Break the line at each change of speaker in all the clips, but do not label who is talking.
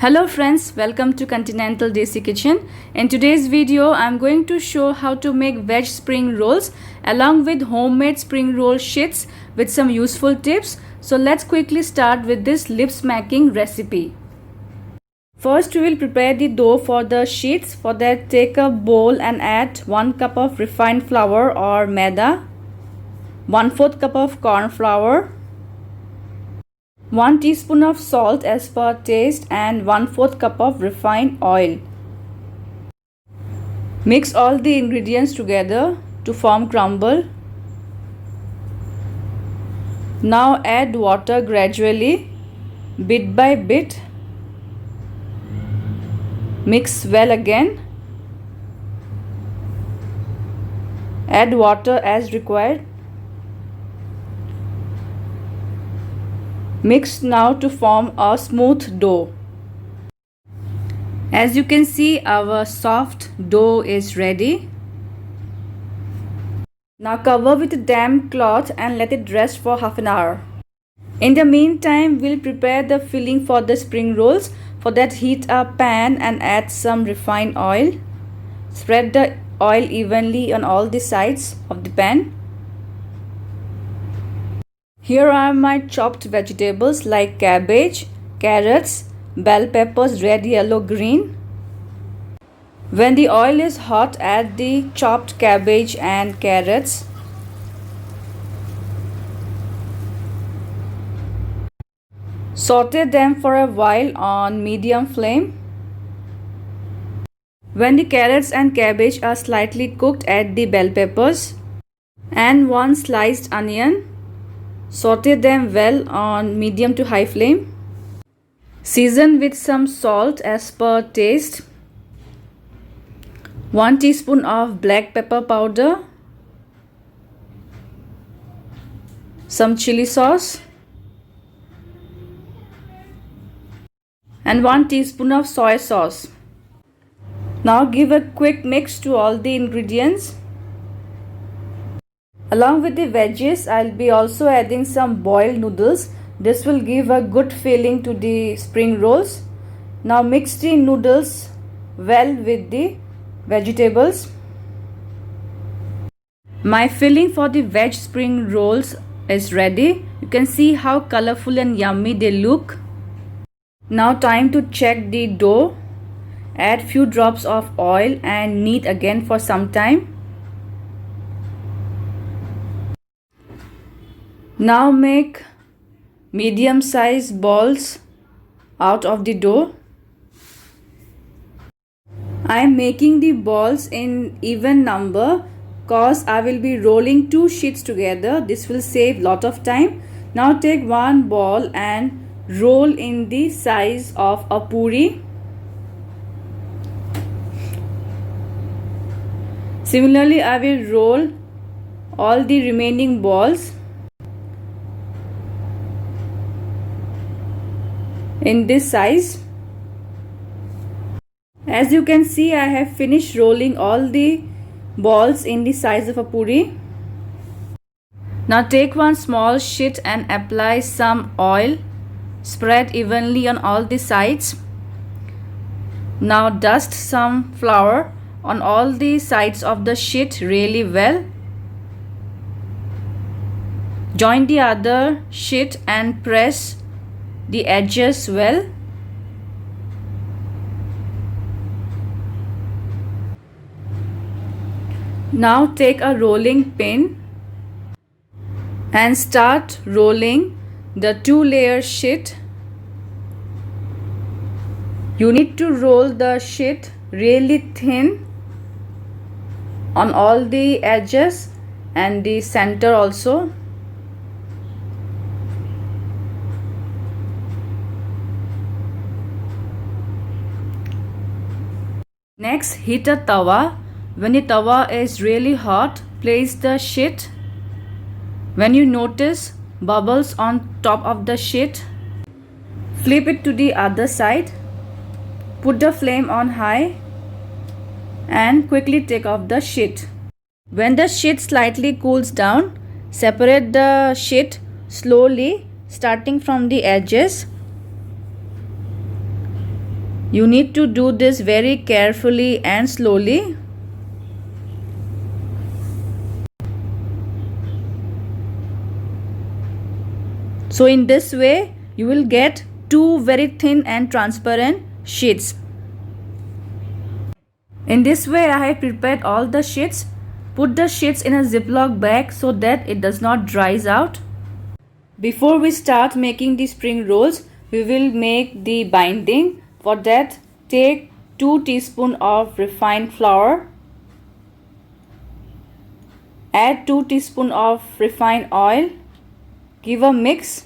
Hello friends, welcome to Continental Desi Kitchen. In today's video, I'm going to show how to make veg spring rolls along with homemade spring roll sheets with some useful tips. So let's quickly start with this lip smacking recipe. First, we will prepare the dough for the sheets. For that, take a bowl and add 1 cup of refined flour or maida, 1/4 cup of corn flour, 1 teaspoon of salt as per taste and 1/4 cup of refined oil. Mix all the ingredients together to form crumble. Now add water gradually, bit by bit. Mix well again. Add water as required. Mix now to form a smooth dough. As you can see, our soft dough is ready. Now cover with a damp cloth and let it rest for half an hour. In the meantime, we'll prepare the filling for the spring rolls. For that, heat a pan and add some refined oil. Spread the oil evenly on all the sides of the pan. Here are my chopped vegetables like cabbage, carrots, bell peppers, red, yellow, green. When the oil is hot, add the chopped cabbage and carrots. Saute them for a while on medium flame. When the carrots and cabbage are slightly cooked, add the bell peppers and 1 sliced onion. Saute them well on medium to high flame. Season with some salt as per taste. 1 teaspoon of black pepper powder. Some chili sauce. And 1 teaspoon of soy sauce. Now give a quick mix to all the ingredients. Along with the veggies, I'll be also adding some boiled noodles. This will give a good feeling to the spring rolls. Now mix the noodles well with the vegetables. My filling for the veg spring rolls is ready. You can see how colorful and yummy they look. Now time to check the dough. Add few drops of oil and knead again for some time. Now make medium sized balls out of the dough. I am making the balls in even number cause I will be rolling 2 sheets together. This will save lot of time. Now take one ball and roll in the size of a puri. Similarly, I will roll all the remaining balls in this size. As you can see, I have finished rolling all the balls in the size of a puri. Now take one small sheet and apply some oil. Spread evenly on all the sides. Now dust some flour on all the sides of the sheet really well. Join the other sheet and press the edges well. Now take a rolling pin and start rolling the 2-layer sheet. You need to roll the sheet really thin on all the edges and the center also. Next, heat a tawa. When the tawa is really hot, place the sheet. When you notice bubbles on top of the sheet, flip it to the other side. Put the flame on high and quickly take off the sheet. When the sheet slightly cools down, separate the sheet slowly starting from the edges. You need to do this very carefully and slowly. So in this way, you will get two very thin and transparent sheets. In this way, I have prepared all the sheets. Put the sheets in a Ziploc bag so that it does not dries out. Before we start making the spring rolls, we will make the binding. For that, take 2 teaspoons of refined flour. Add 2 teaspoons of refined oil. Give a mix.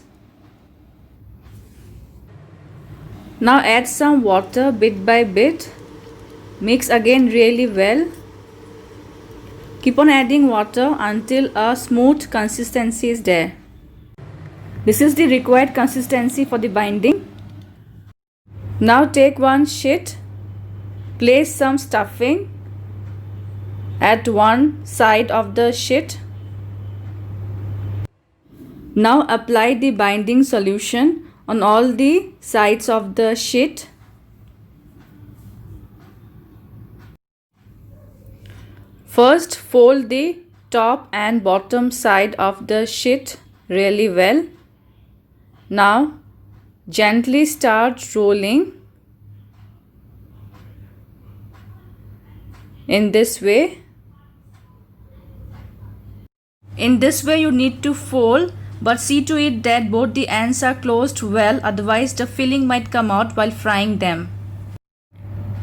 Now add some water bit by bit. Mix again really well. Keep on adding water until a smooth consistency is there. This is the required consistency for the binding. Now take one sheet. Place some stuffing at one side of the sheet. Now apply the binding solution on all the sides of the sheet. First, fold the top and bottom side of the sheet really well. Now, gently start rolling in this way. In this way, you need to fold, but see to it that both the ends are closed well, otherwise the filling might come out while frying them.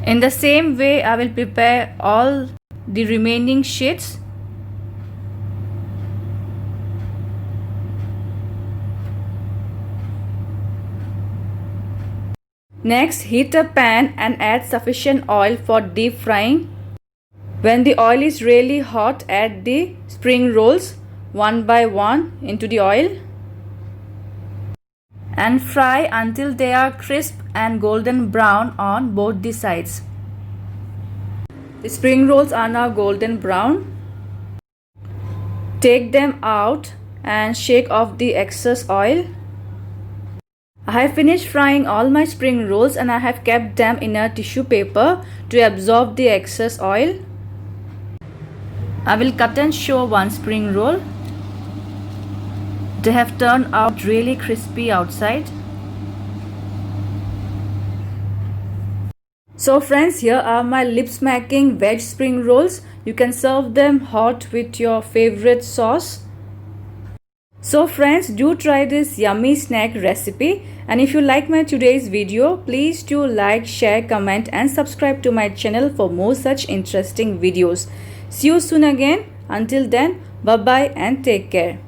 In the same way, I will prepare all the remaining sheets. Next, heat a pan and add sufficient oil for deep frying. When the oil is really hot, add the spring rolls one by one into the oil and fry until they are crisp and golden brown on both the sides. The spring rolls are now golden brown. Take them out and shake off the excess oil. I have finished frying all my spring rolls and I have kept them in a tissue paper to absorb the excess oil. I will cut and show one spring roll. They have turned out really crispy outside. So friends, here are my lip-smacking veg spring rolls. You can serve them hot with your favorite sauce. So friends, do try this yummy snack recipe, and if you like my today's video, please do like, share, comment and subscribe to my channel for more such interesting videos. See you soon again. Until then, bye bye and take care.